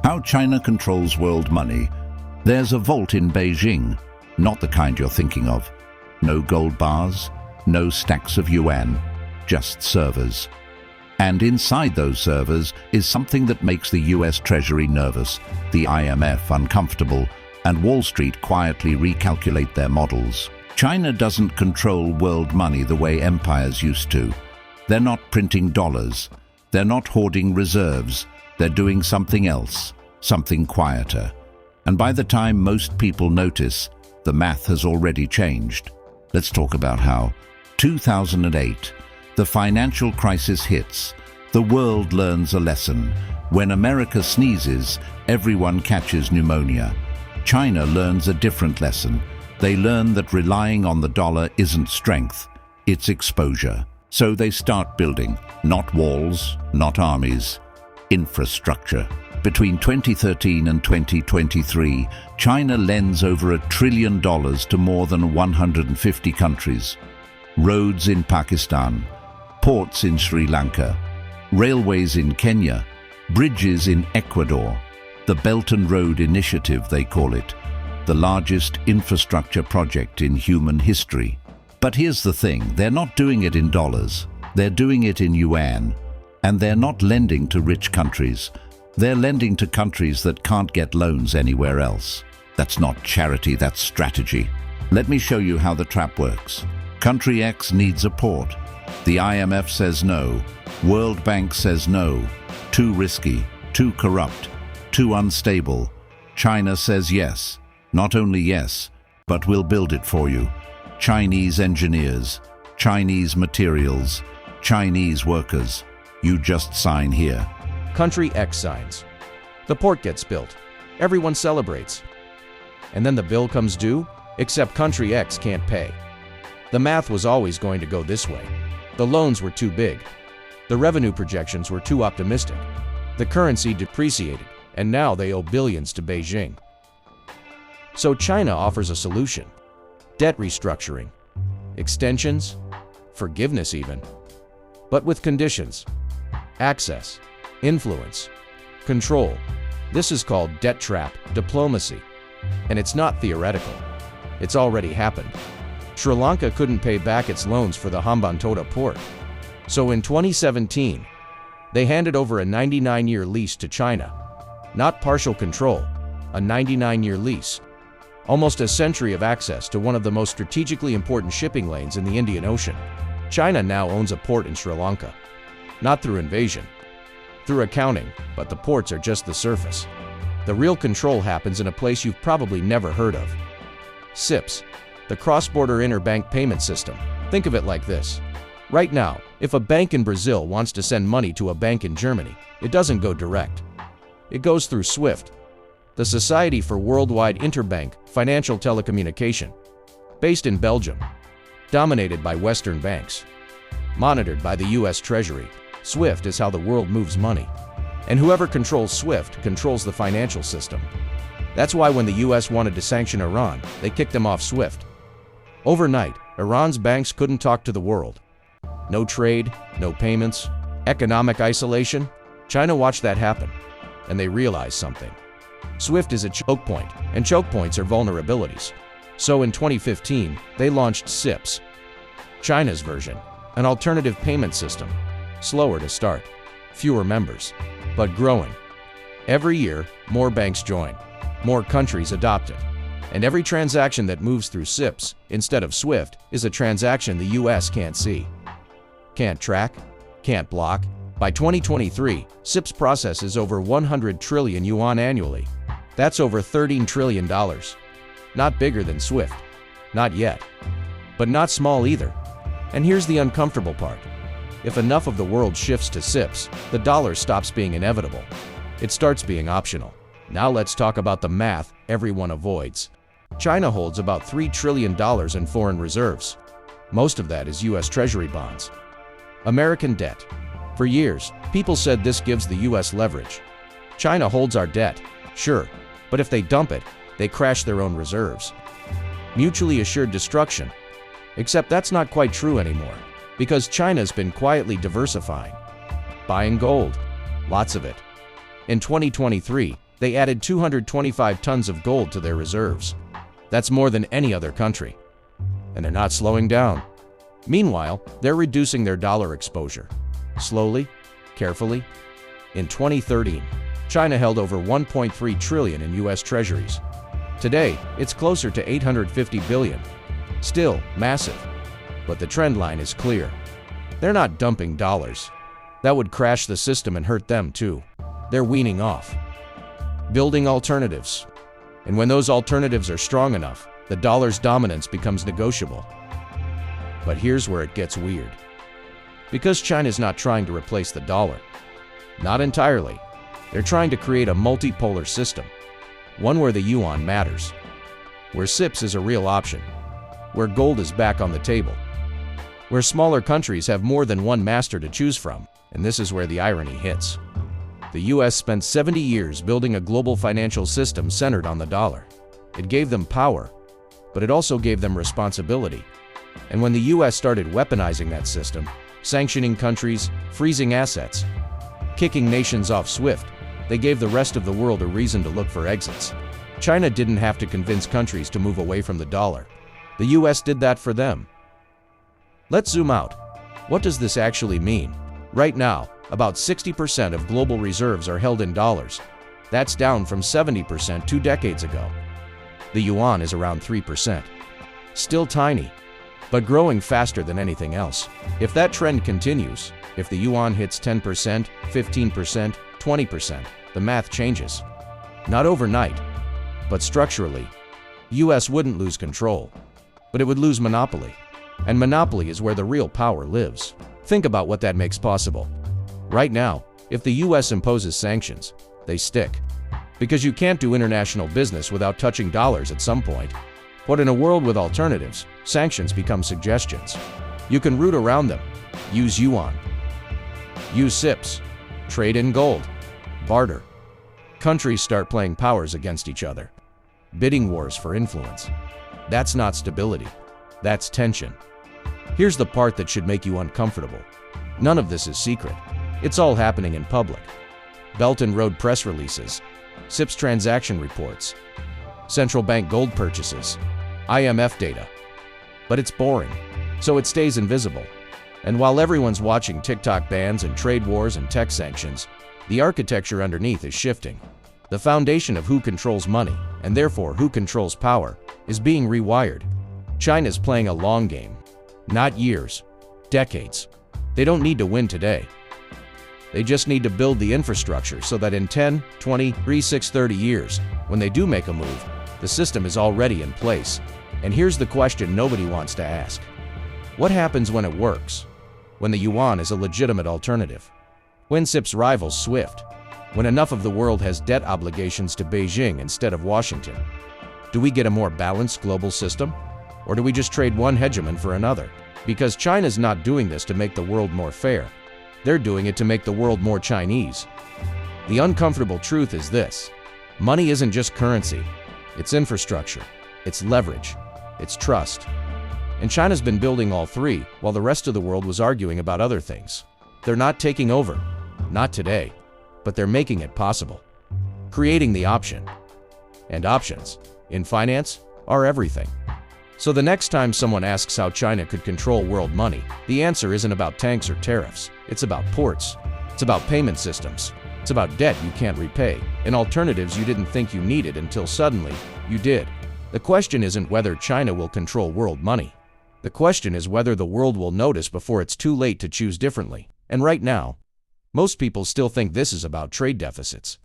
How China controls world money. There's a vault in Beijing, not the kind you're thinking of. No gold bars, no stacks of yuan, just servers. And inside those servers is something that makes the US Treasury nervous, the IMF uncomfortable, and Wall Street quietly recalculate their models. China doesn't control world money the way empires used to. They're not printing dollars. They're not hoarding reserves. They're doing something else, something quieter. And by the time most people notice, the math has already changed. Let's talk about how. 2008, the financial crisis hits. The world learns a lesson. When America sneezes, everyone catches pneumonia. China learns a different lesson. They learn that relying on the dollar isn't strength, it's exposure. So they start building, not walls, not armies, infrastructure. Between 2013 and 2023, China lends over $1 trillion to more than 150 countries. Roads in Pakistan, ports in Sri Lanka, railways in Kenya, bridges in Ecuador. The Belt and Road Initiative, they call it, the largest infrastructure project in human history. But here's the thing, they're not doing it in dollars, they're doing it in yuan. And they're not lending to rich countries. They're lending to countries that can't get loans anywhere else. That's not charity, that's strategy. Let me show you how the trap works. Country X needs a port. The IMF says no. World Bank says no. Too risky, too corrupt, too unstable. China says yes. Not only yes, but we'll build it for you. Chinese engineers, Chinese materials, Chinese workers. You just sign here. Country X signs. The port gets built. Everyone celebrates. And then the bill comes due, except Country X can't pay. The math was always going to go this way. The loans were too big. The revenue projections were too optimistic. The currency depreciated, and now they owe billions to Beijing. So China offers a solution. Debt restructuring. Extensions. Forgiveness even. But with conditions. Access, influence, control. This is called debt trap diplomacy. And it's not theoretical. It's already happened. Sri Lanka couldn't pay back its loans for the Hambantota port. So in 2017, they handed over a 99-year lease to China. Not partial control, a 99-year lease. Almost a century of access to one of the most strategically important shipping lanes in the Indian Ocean. China now owns a port in Sri Lanka. Not through invasion, through accounting, but the ports are just the surface. The real control happens in a place you've probably never heard of. CIPS, the cross-border interbank payment system. Think of it like this. Right now, if a bank in Brazil wants to send money to a bank in Germany, it doesn't go direct. It goes through SWIFT, the Society for Worldwide Interbank Financial Telecommunication, based in Belgium, dominated by Western banks, monitored by the US Treasury. SWIFT is how the world moves money. And whoever controls SWIFT controls the financial system. That's why when the US wanted to sanction Iran, they kicked them off SWIFT. Overnight, Iran's banks couldn't talk to the world. No trade, no payments, economic isolation. China watched that happen, and they realized something. SWIFT is a choke point, and choke points are vulnerabilities. So in 2015, they launched CIPS, China's version, an alternative payment system. Slower to start, fewer members, but growing. Every year, more banks join, more countries adopt it, and every transaction that moves through CIPS instead of SWIFT is a transaction the US can't see, can't track, can't block. By 2023, CIPS processes over 100 trillion yuan annually. That's over $13 trillion. Not bigger than SWIFT. Not yet. But not small either. And here's the uncomfortable part. If enough of the world shifts to CIPS, the dollar stops being inevitable. It starts being optional. Now let's talk about the math everyone avoids. China holds about $3 trillion in foreign reserves. Most of that is US Treasury bonds. American debt. For years, people said this gives the US leverage. China holds our debt, sure, but if they dump it, they crash their own reserves. Mutually assured destruction. Except that's not quite true anymore, because China's been quietly diversifying. Buying gold. Lots of it. In 2023, They added 225 tons of gold to their reserves. That's more than any other country. And they're not slowing down. Meanwhile, they're reducing their dollar exposure. Slowly, carefully. In 2013, China held over $1.3 trillion in U.S. treasuries. Today, it's closer to $850 billion. Still, massive. But the trend line is clear. They're not dumping dollars. That would crash the system and hurt them too. They're weaning off. Building alternatives. And when those alternatives are strong enough, the dollar's dominance becomes negotiable. But here's where it gets weird. Because China's not trying to replace the dollar. Not entirely. They're trying to create a multipolar system. One where the yuan matters. Where CIPS is a real option. Where gold is back on the table. Where smaller countries have more than one master to choose from. And this is where the irony hits. The US spent 70 years building a global financial system centered on the dollar. It gave them power, but it also gave them responsibility. And when the US started weaponizing that system, sanctioning countries, freezing assets, kicking nations off SWIFT, they gave the rest of the world a reason to look for exits. China didn't have to convince countries to move away from the dollar. The US did that for them. Let's zoom out. What does this actually mean? Right now, about 60% of global reserves are held in dollars. That's down from 70% 2 decades ago. The yuan is around 3%. Still tiny, but growing faster than anything else. If that trend continues, if the yuan hits 10%, 15%, 20%, the math changes. Not overnight, but structurally. US wouldn't lose control, but it would lose monopoly. And monopoly is where the real power lives. Think about what that makes possible. Right now, if the US imposes sanctions, they stick. Because you can't do international business without touching dollars at some point. But in a world with alternatives, sanctions become suggestions. You can root around them. Use yuan. Use CIPS. Trade in gold. Barter. Countries start playing powers against each other. Bidding wars for influence. That's not stability. That's tension. Here's the part that should make you uncomfortable. None of this is secret. It's all happening in public. Belt and Road press releases, CIPS transaction reports, central bank gold purchases, IMF data. But it's boring, so it stays invisible. And while everyone's watching TikTok bans and trade wars and tech sanctions, the architecture underneath is shifting. The foundation of who controls money, and therefore who controls power, is being rewired. China's playing a long game. Not years, decades. They don't need to win today. They just need to build the infrastructure so that in 10, 20, 30 years, when they do make a move, the system is already in place. And here's the question nobody wants to ask. What happens when it works? When the yuan is a legitimate alternative? When CIPS rivals SWIFT? When enough of the world has debt obligations to Beijing instead of Washington? Do we get a more balanced global system? Or do we just trade one hegemon for another? Because China's not doing this to make the world more fair. They're doing it to make the world more Chinese. The uncomfortable truth is this. Money isn't just currency. It's infrastructure. It's leverage. It's trust. And China's been building all three, while the rest of the world was arguing about other things. They're not taking over. Not today. But they're making it possible. Creating the option. And options, in finance, are everything. So the next time someone asks how China could control world money, the answer isn't about tanks or tariffs. It's about ports. It's about payment systems. It's about debt you can't repay, and alternatives you didn't think you needed until suddenly you did. The question isn't whether China will control world money. The question is whether the world will notice before it's too late to choose differently. And right now, most people still think this is about trade deficits.